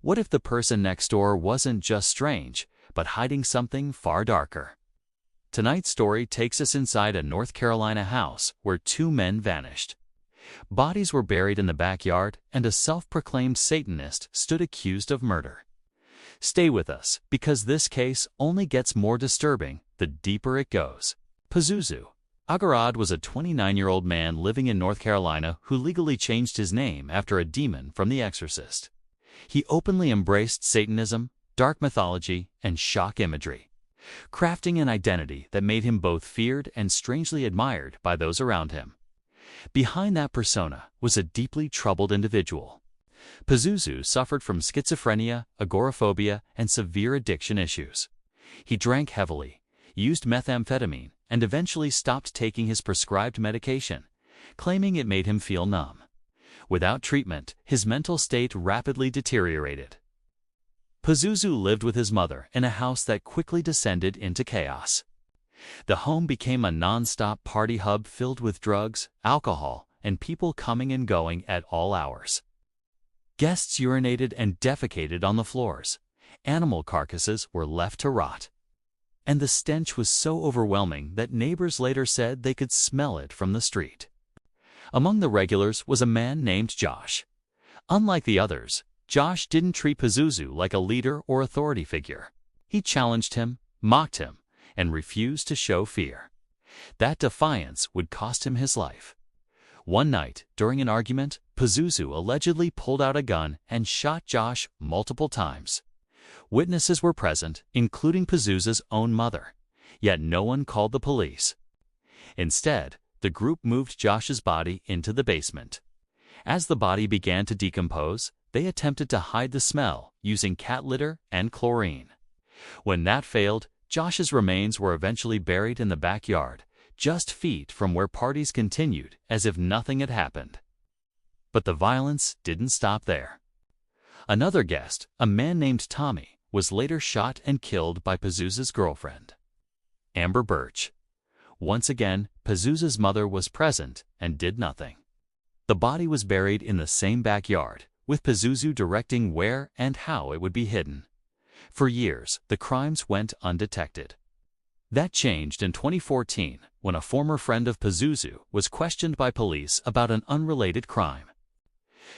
What if the person next door wasn't just strange, but hiding something far darker? Tonight's story takes us inside a North Carolina house where two men vanished. Bodies were buried in the backyard, and a self-proclaimed Satanist stood accused of murder. Stay with us, because this case only gets more disturbing the deeper it goes. Pazuzu Algarad was a 29-year-old man living in North Carolina who legally changed his name after a demon from The Exorcist. He openly embraced Satanism, dark mythology, and shock imagery, crafting an identity that made him both feared and strangely admired by those around him. Behind that persona was a deeply troubled individual. Pazuzu suffered from schizophrenia, agoraphobia, and severe addiction issues. He drank heavily, used methamphetamine, and eventually stopped taking his prescribed medication, claiming it made him feel numb. Without treatment, his mental state rapidly deteriorated. Pazuzu lived with his mother in a house that quickly descended into chaos. The home became a non-stop party hub filled with drugs, alcohol, and people coming and going at all hours. Guests urinated and defecated on the floors. Animal carcasses were left to rot. And the stench was so overwhelming that neighbors later said they could smell it from the street. Among the regulars was a man named Josh. Unlike the others, Josh didn't treat Pazuzu like a leader or authority figure. He challenged him, mocked him, and refused to show fear. That defiance would cost him his life. One night, during an argument, Pazuzu allegedly pulled out a gun and shot Josh multiple times. Witnesses were present, including Pazuzu's own mother, yet no one called the police. Instead, the group moved Josh's body into the basement. As the body began to decompose, they attempted to hide the smell using cat litter and chlorine. When that failed, Josh's remains were eventually buried in the backyard, just feet from where parties continued as if nothing had happened. But the violence didn't stop there. Another guest, a man named Tommy, was later shot and killed by Pazuzu's girlfriend, Amber Birch. Once again, Pazuzu's mother was present and did nothing. The body was buried in the same backyard, with Pazuzu directing where and how it would be hidden. For years, the crimes went undetected. That changed in 2014 when a former friend of Pazuzu was questioned by police about an unrelated crime.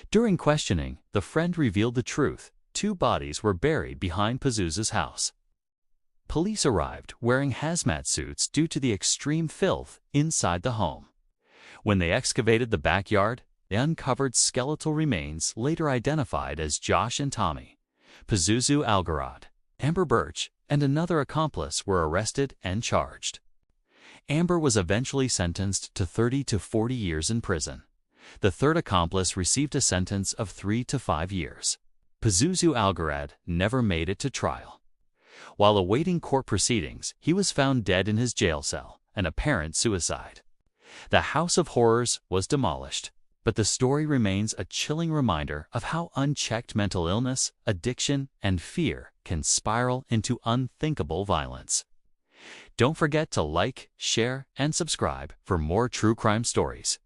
During questioning, the friend revealed the truth. 2 bodies were buried behind Pazuzu's house. Police arrived wearing hazmat suits due to the extreme filth inside the home. When they excavated the backyard, they uncovered skeletal remains later identified as Josh and Tommy. Pazuzu Algarad, Amber Birch, and another accomplice were arrested and charged. Amber was eventually sentenced to 30 to 40 years in prison. The third accomplice received a sentence of 3 to 5 years. Pazuzu Algarad never made it to trial. While awaiting court proceedings, he was found dead in his jail cell, an apparent suicide. The House of Horrors was demolished, but the story remains a chilling reminder of how unchecked mental illness, addiction, and fear can spiral into unthinkable violence. Don't forget to like, share, and subscribe for more true crime stories.